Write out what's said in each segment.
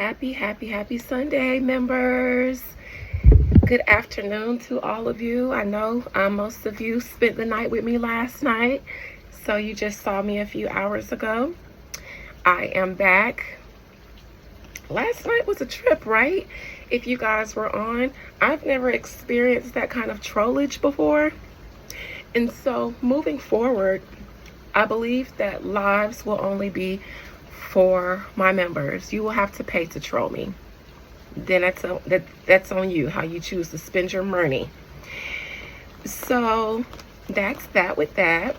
Happy Sunday, members. Good afternoon to all of you. I know most of you spent the night with me last night, so you just saw me a few hours ago. I am back. Last night was a trip, right? If you guys were on, I've never experienced that kind of trollage before. And so moving forward, I believe that lives will only be for my members. You will have to pay to troll me. Then that's on you, how you choose to spend your money. So that's that with that.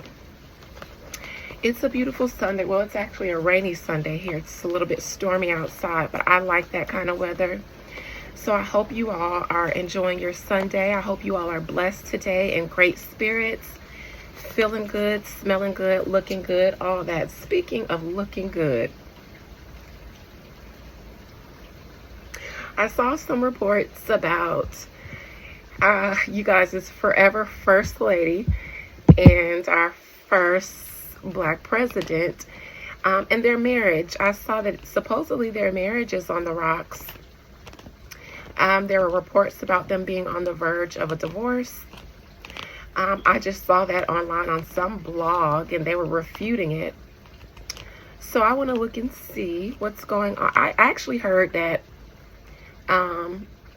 It's a beautiful Sunday. Well, it's actually a rainy Sunday here. It's a little bit stormy outside, but I like that kind of weather. So I hope you all are enjoying your Sunday. I hope you all are blessed today, in great spirits, feeling good, smelling good, looking good, all that. Speaking of looking good, I saw some reports about you guys' forever First Lady and our first Black president and their marriage. I saw that supposedly their marriage is on the rocks. There were reports about them being on the verge of a divorce. I just saw that online on some blog and they were refuting it. So I want to look and see what's going on. I actually heard that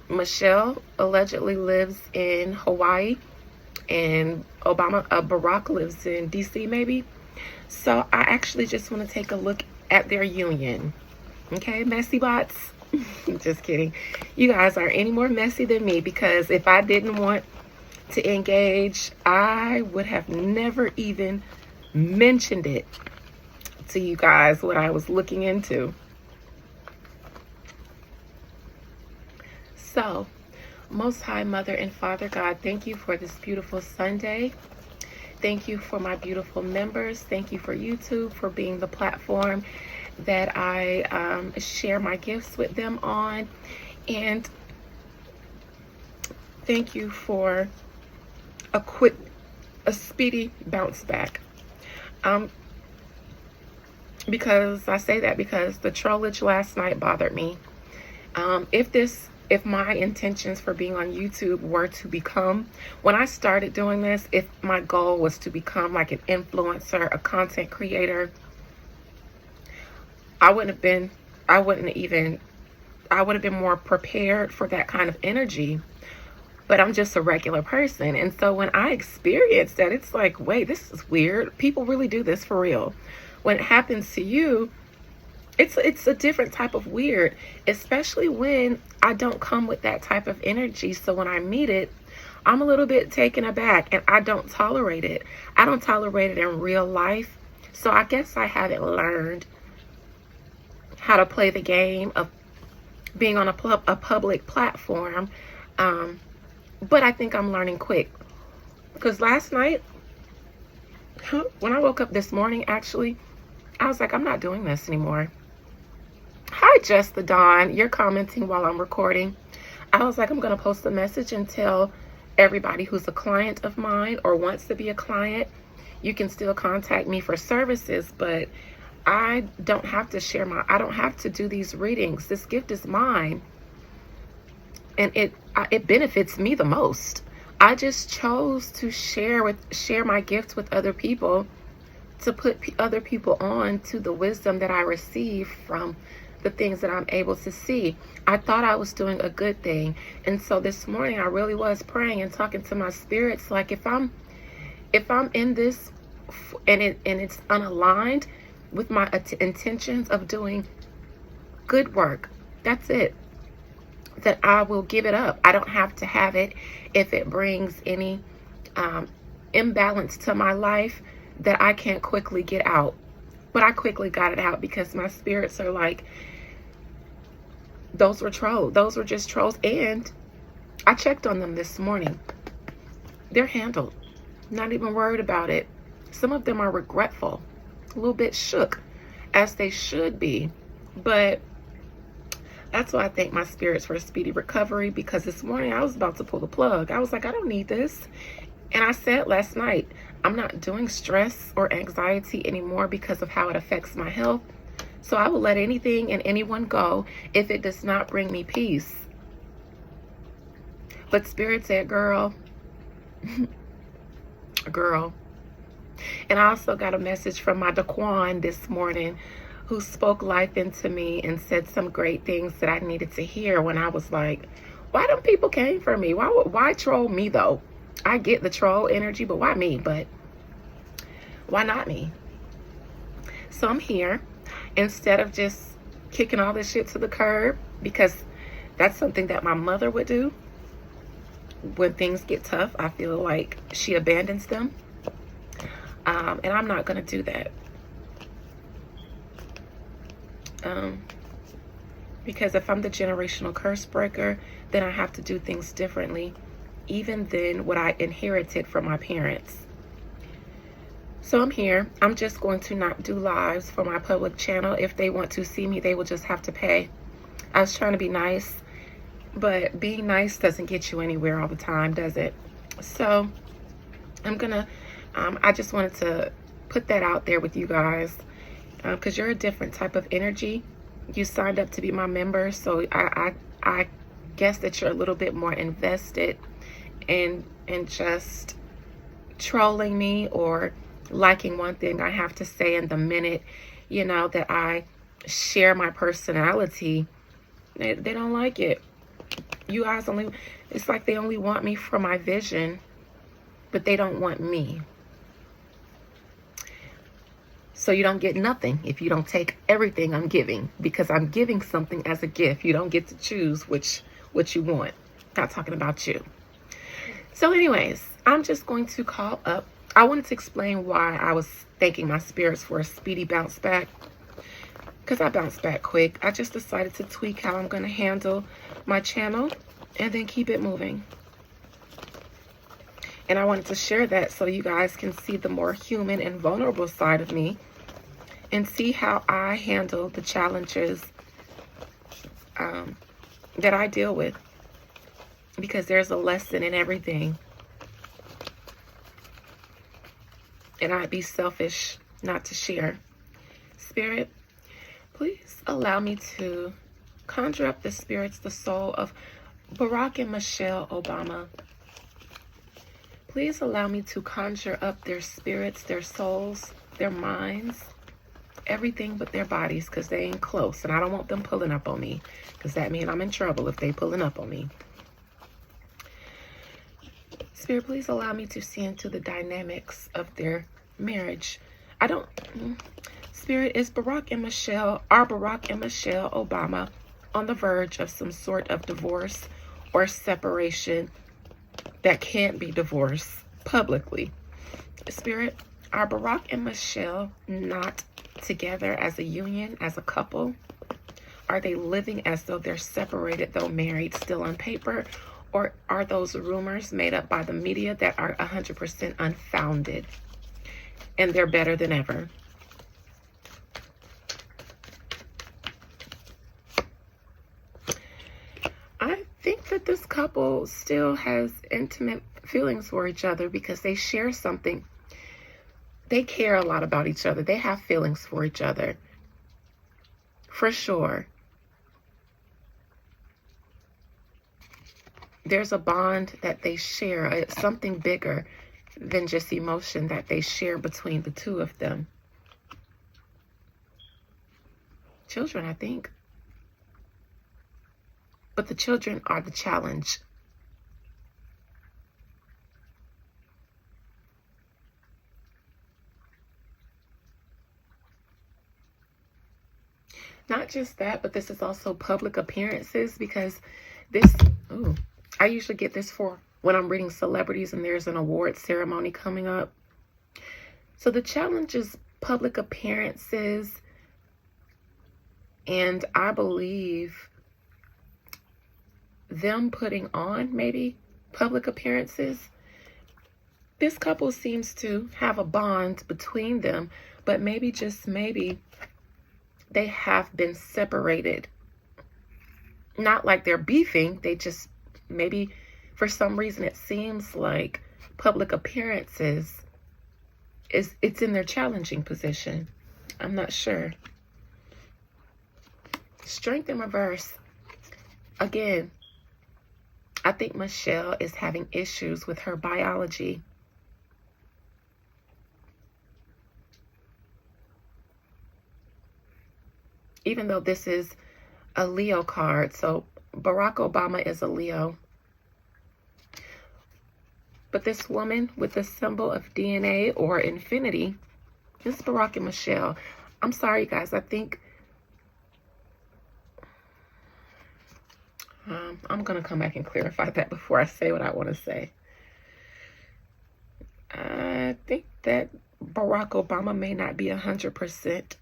Michelle allegedly lives in Hawaii and Barack lives in DC maybe. So I actually just want to take a look at their union. Okay, messy bots. Just kidding. You guys are any more messy than me, because if I didn't want to engage, I would have never even mentioned it to you guys, what I was looking into. So, Most High Mother and Father God, thank you for this beautiful Sunday. Thank you for my beautiful members. Thank you for YouTube for being the platform that I share my gifts with them on. And thank you for a speedy bounce back. Because I say that because the trollage last night bothered me. If my intentions for being on YouTube were to become, when I started doing this, if my goal was to become like an influencer, a content creator, I would have been more prepared for that kind of energy. But I'm just a regular person. And so when I experienced that, it's like, wait, this is weird. People really do this for real. When it happens to you, it's a different type of weird, especially when I don't come with that type of energy. So when I meet it, I'm a little bit taken aback, and I don't tolerate it. I don't tolerate it in real life. So I guess I haven't learned how to play the game of being on a public platform. But I think I'm learning quick. Because last night, when I woke up this morning, actually, I was like, I'm not doing this anymore. Hi, Just the Dawn. You're commenting while I'm recording. I was like, I'm going to post a message and tell everybody who's a client of mine or wants to be a client, you can still contact me for services, but I don't have to I don't have to do these readings. This gift is mine. And it benefits me the most. I just chose to share my gifts with other people, to put other people on to the wisdom that I receive from the things that I'm able to see. I thought I was doing a good thing. And so this morning I really was praying and talking to my spirits, like if I'm in this and it's unaligned with my intentions of doing good work, that's it. That I will give it up. I don't have to have it if it brings any imbalance to my life that I can't quickly get out. But I quickly got it out because my spirits are like, those were trolls. Those were just trolls. And I checked on them this morning. They're handled. Not even worried about it. Some of them are regretful, a little bit shook, as they should be. But that's why I thank my spirits for a speedy recovery, because this morning I was about to pull the plug. I was like, I don't need this. And I said last night, I'm not doing stress or anxiety anymore because of how it affects my health. So I will let anything and anyone go if it does not bring me peace. But Spirit said, girl, girl. And I also got a message from my Daquan this morning, who spoke life into me and said some great things that I needed to hear, when I was like, why don't people came for me? Why troll me though? I get the troll energy, but why me? But why not me? So I'm here. Instead of just kicking all this shit to the curb, because that's something that my mother would do. When things get tough, I feel like she abandons them. And I'm not going to do that. Because if I'm the generational curse breaker, then I have to do things differently, even than what I inherited from my parents. So I'm here. I'm just going to not do lives for my public channel. If they want to see me, they will just have to pay. I was trying to be nice, but being nice doesn't get you anywhere all the time, does it? So I'm gonna, I just wanted to put that out there with you guys, because you're a different type of energy. You signed up to be my member, so I guess that you're a little bit more invested in just trolling me or liking one thing I have to say. And the minute, you know, that I share my personality, they don't like it. You guys only, it's like they only want me for my vision, but they don't want me. So you don't get nothing if you don't take everything I'm giving, because I'm giving something as a gift. You don't get to choose what you want. Not talking about you. So anyways, I'm just going to call up. I wanted to explain why I was thanking my spirits for a speedy bounce back, because I bounced back quick. I just decided to tweak how I'm going to handle my channel and then keep it moving. And I wanted to share that so you guys can see the more human and vulnerable side of me, and see how I handle the challenges that I deal with, because there's a lesson in everything. And I'd be selfish not to share. Spirit, please allow me to conjure up the spirits, the soul of Barack and Michelle Obama. Please allow me to conjure up their spirits, their souls, their minds, everything but their bodies, because they ain't close. And I don't want them pulling up on me, because that means I'm in trouble if they pulling up on me. Spirit, please allow me to see into the dynamics of their marriage. Spirit, are Barack and Michelle Obama on the verge of some sort of divorce or separation that can't be divorced publicly? Spirit, are Barack and Michelle not together as a union, as a couple? Are they living as though they're separated, though married, still on paper? Or are those rumors made up by the media that are 100% unfounded and they're better than ever? I think that this couple still has intimate feelings for each other, because they share something. They care a lot about each other. They have feelings for each other, for sure. There's a bond that they share. It's something bigger than just emotion that they share between the two of them. Children, I think. But the children are the challenge. Not just that, but this is also public appearances, because this, I usually get this for when I'm reading celebrities and there's an award ceremony coming up. So the challenge is public appearances, and I believe them putting on maybe public appearances. This couple seems to have a bond between them, but maybe, just maybe, they have been separated. Not like they're beefing, they just, maybe for some reason it seems like public appearances it's in their challenging position. I'm not sure. Strength in reverse. Again, I think Michelle is having issues with her biology. Even though this is a Leo card, so Barack Obama is a Leo. But this woman with the symbol of DNA or infinity, this is Barack and Michelle. I'm sorry, guys. I think I'm going to come back and clarify that before I say what I want to say. I think that Barack Obama may not be 100%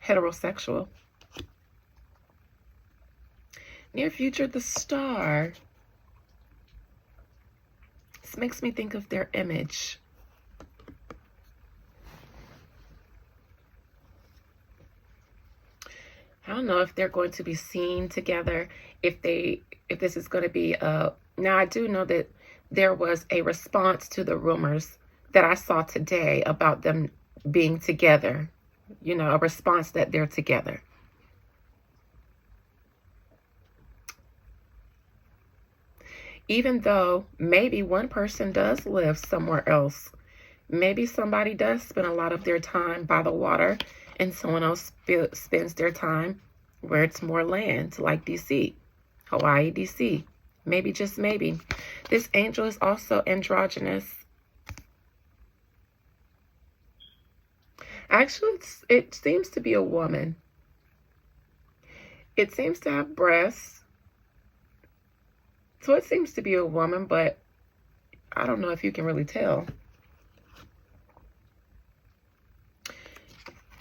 heterosexual. Near future, the star. This makes me think of their image. I don't know if they're going to be seen together, if this is going to be now I do know that there was a response to the rumors that I saw today about them being together. You know, a response that they're together. Even though maybe one person does live somewhere else. Maybe somebody does spend a lot of their time by the water and someone else spends their time where it's more land, like DC, Hawaii, DC. Maybe, just maybe. This angel is also androgynous. Actually, it seems to be a woman. It seems to have breasts. So it seems to be a woman, but I don't know if you can really tell.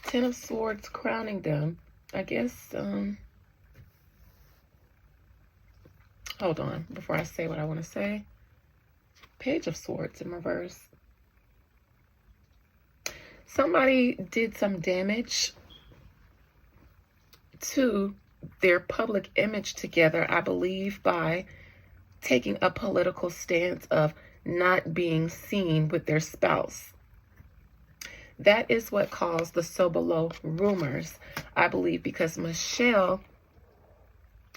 Ten of Swords crowning them. I guess, hold on, before I say what I want to say. Page of Swords in reverse. Somebody did some damage to their public image together, I believe, by taking a political stance of not being seen with their spouse. That is what caused the So Below rumors, I believe, because Michelle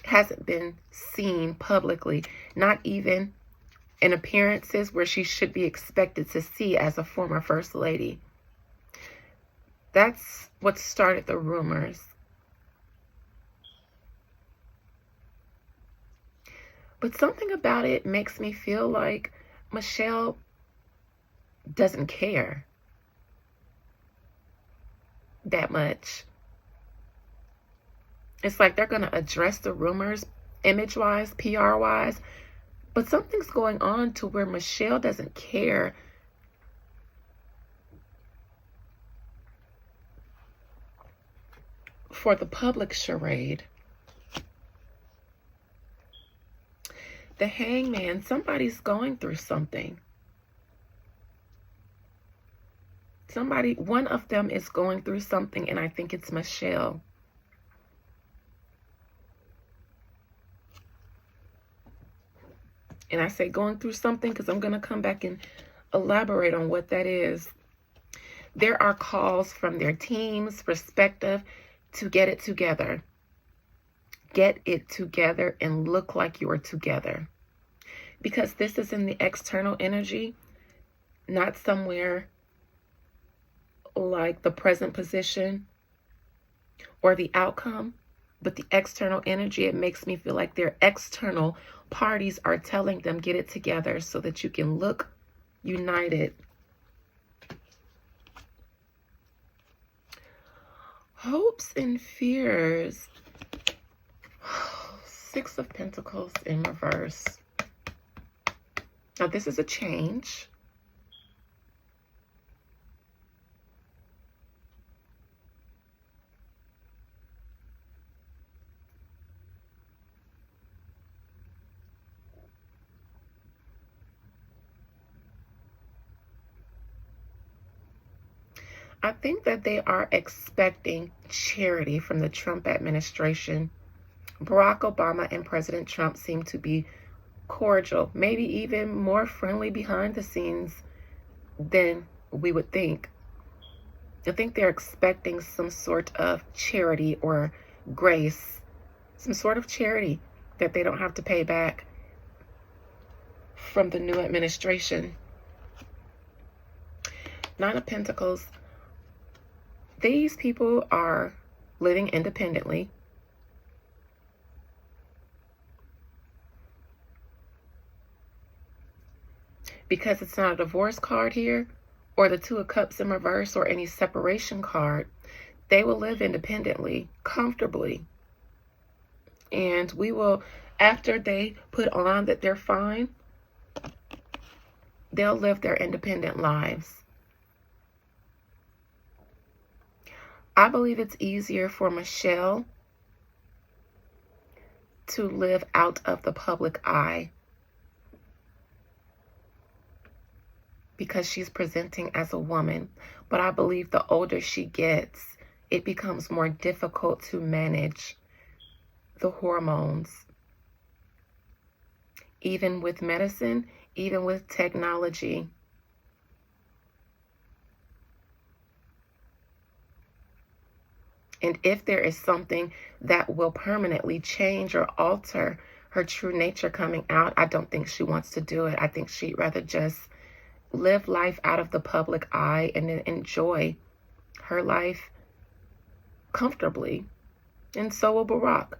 hasn't been seen publicly, not even in appearances where she should be expected to see as a former First Lady. That's what started the rumors. But something about it makes me feel like Michelle doesn't care that much. It's like they're going to address the rumors image-wise, PR-wise, but something's going on to where Michelle doesn't care for the public charade. The Hangman, somebody's going through something. One of them is going through something, and I think it's Michelle. And I say going through something because I'm going to come back and elaborate on what that is. There are calls from their team's perspective to get it together. Get it together and look like you're together. Because this is in the external energy, not somewhere like the present position or the outcome, but the external energy. It makes me feel like their external parties are telling them get it together so that you can look united. Hopes and fears. Six of Pentacles in reverse. Now this is a change. I think that they are expecting charity from the Trump administration. Barack Obama and President Trump seem to be cordial, maybe even more friendly behind the scenes than we would think. I think they're expecting some sort of charity or grace, some sort of charity that they don't have to pay back from the new administration. Nine of Pentacles. These people are living independently. Because it's not a divorce card here, or the Two of Cups in reverse, or any separation card, they will live independently, comfortably. And we will, after they put on that they're fine, they'll live their independent lives. I believe it's easier for Michelle to live out of the public eye because she's presenting as a woman. But I believe the older she gets, it becomes more difficult to manage the hormones. Even with medicine, even with technology. And if there is something that will permanently change or alter her true nature coming out, I don't think she wants to do it. I think she'd rather just live life out of the public eye and then enjoy her life comfortably. And so will Barack.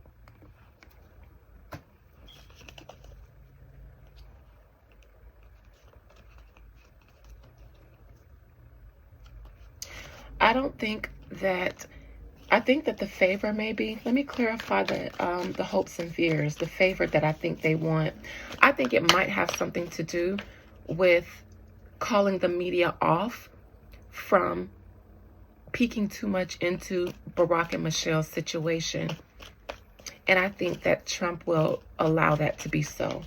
I think that the favor maybe, let me clarify the hopes and fears, the favor that I think they want. I think it might have something to do with calling the media off from peeking too much into Barack and Michelle's situation. And I think that Trump will allow that to be so.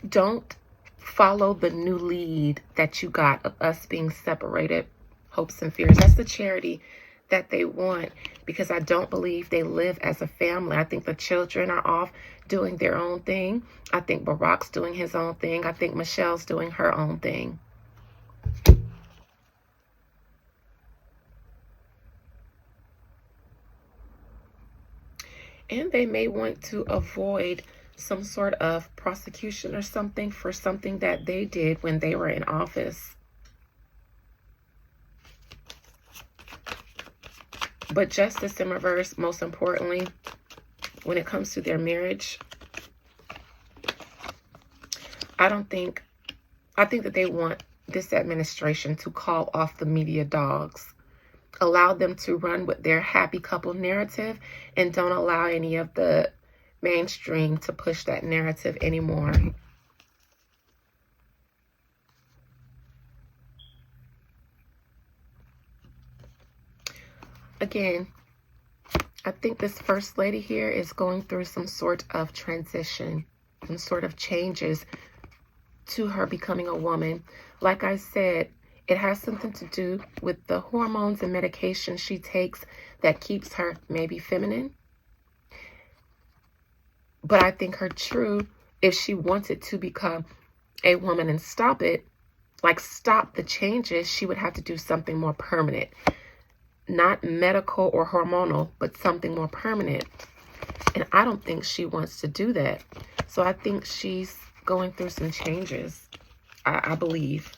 Don't follow the new lead that you got of us being separated. Hopes and fears. That's the charity that they want, because I don't believe they live as a family. I think the children are off doing their own thing. I think Barack's doing his own thing. I think Michelle's doing her own thing. And they may want to avoid some sort of prosecution or something for something that they did when they were in office. But justice in reverse, most importantly, when it comes to their marriage, I think that they want this administration to call off the media dogs, allow them to run with their happy couple narrative, and don't allow any of the mainstream to push that narrative anymore. Again, I think this first lady here is going through some sort of transition, some sort of changes to her becoming a woman. Like I said, it has something to do with the hormones and medication she takes that keeps her maybe feminine. But I think her true, if she wanted to become a woman and stop it, like stop the changes, she would have to do something more permanent. Not medical or hormonal, but something more permanent. And I don't think she wants to do that. So I think she's going through some changes, I believe.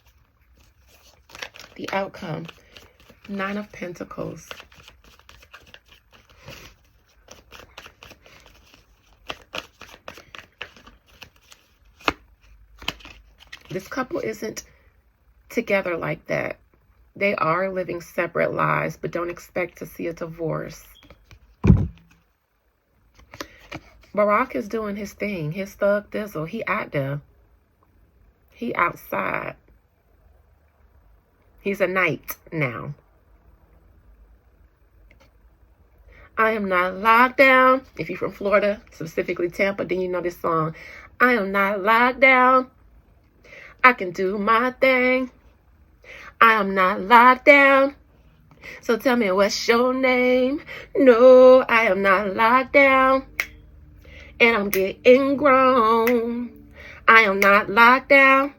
The outcome, 9 of Pentacles. This couple isn't together like that. They are living separate lives, but don't expect to see a divorce. Barack is doing his thing, his thug thizzle. He out there. He outside. He's a knight now. I am not locked down. If you're from Florida, specifically Tampa, then you know this song. I am not locked down. I can do my thing. I am not locked down. So tell me, what's your name? No, I am not locked down. And I'm getting grown. I am not locked down.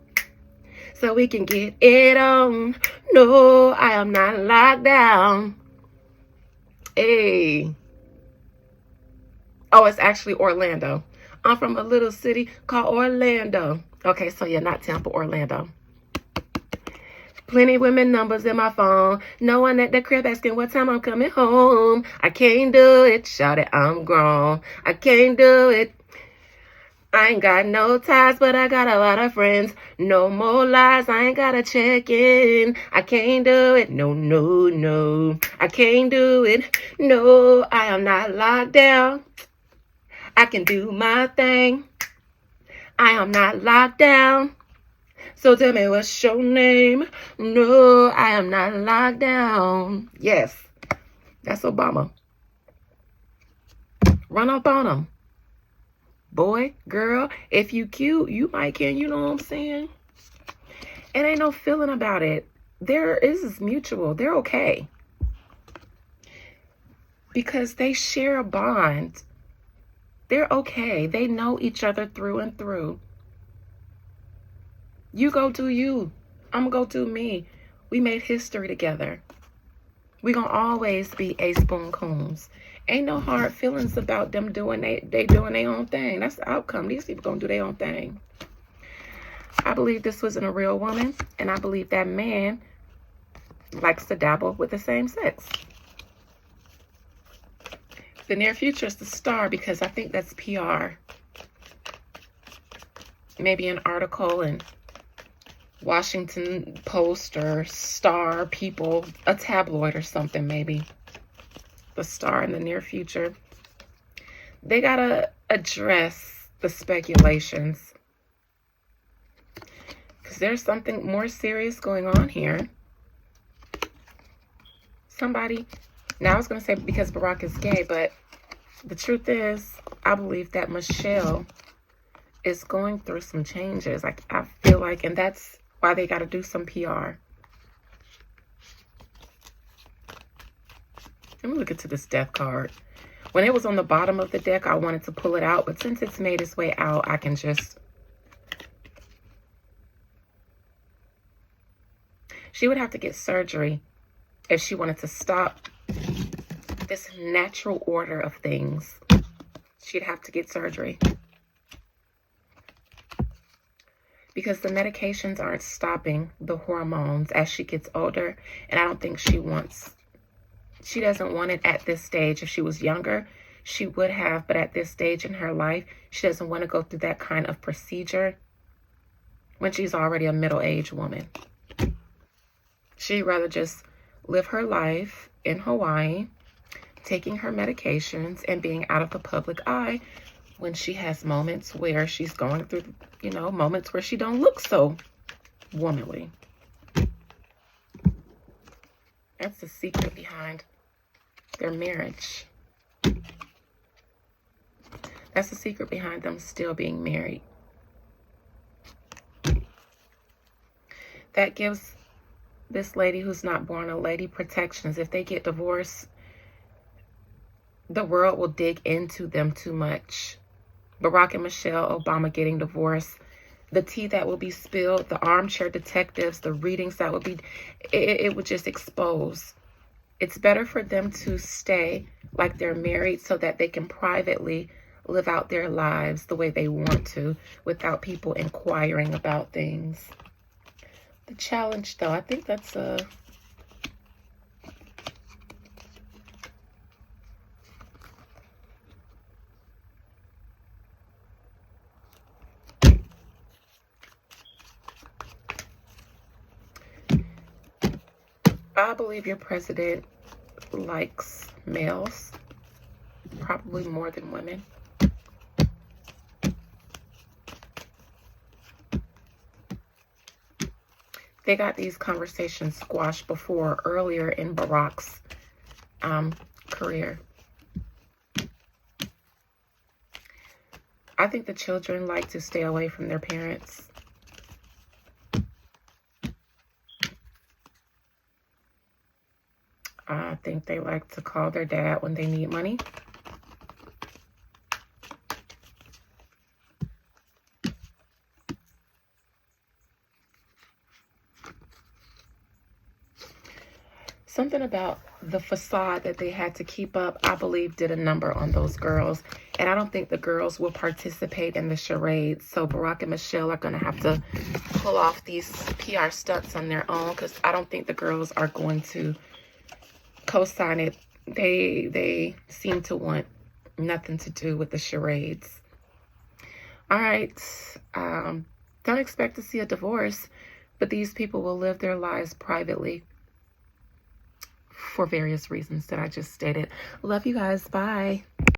So we can get it on. No, I am not locked down. Hey. Oh, it's actually Orlando. I'm from a little city called Orlando. Okay, so yeah, not Tampa, Orlando. Plenty women numbers in my phone. No one at the crib asking what time I'm coming home. I can't do it, shout it, I'm grown. I can't do it. I ain't got no ties, but I got a lot of friends. No more lies, I ain't gotta check in. I can't do it, no, no, no. I can't do it, no, I am not locked down. I can do my thing. I am not locked down. So tell me what's your name? No, I am not locked down. Yes, that's Obama. Run up on him. Boy, girl, if you cute, you might can, you know what I'm saying? It ain't no feeling about it. There is mutual. They're okay. Because they share a bond. They're okay. They know each other through and through. You go do you. I'm going to go do me. We made history together. We gonna always be a spoon coons. Ain't no hard feelings about them doing they doing their own thing. That's the outcome. These people gonna do their own thing. I believe this wasn't a real woman, and I believe that man likes to dabble with the same sex. The near future is the star because I think that's PR. Maybe an article in Washington Post or Star, People, a tabloid or something maybe. The star in the near future. They gotta address the speculations because there's something more serious going on here. Somebody, now I was gonna say because Barack is gay, but the truth is, I believe that Michelle is going through some changes. Like I feel like, and that's why they gotta do some PR. Let me look into this death card. When it was on the bottom of the deck, I wanted to pull it out, but since it's made its way out, I can just... She would have to get surgery if she wanted to stop this natural order of things. She'd have to get surgery. Because the medications aren't stopping the hormones as she gets older, and I don't think she doesn't want it at this stage. If she was younger, she would have, but at this stage in her life, she doesn't want to go through that kind of procedure when she's already a middle-aged woman. She'd rather just live her life in Hawaii, taking her medications and being out of the public eye when she has moments where she's going through, moments where she don't look so womanly. That's the secret behind their marriage. That's the secret behind them still being married. That gives this lady who's not born a lady protections. If they get divorced, the world will dig into them too much. Barack and Michelle Obama getting divorced, the tea that will be spilled, the armchair detectives, the readings that will be, it would just expose. It's better for them to stay like they're married so that they can privately live out their lives the way they want to without people inquiring about things. The challenge, though, I think that's a... I believe your president likes males, probably more than women. They got these conversations squashed before, earlier in Barack's career. I think the children like to stay away from their parents. I think they like to call their dad when they need money. Something about the facade that they had to keep up, I believe, did a number on those girls. And I don't think the girls will participate in the charades. So Barack and Michelle are going to have to pull off these PR stunts on their own, because I don't think the girls are going to co-sign it. They seem to want nothing to do with the charades. All right. Don't expect to see a divorce, but these people will live their lives privately for various reasons that I just stated. Love you guys. Bye.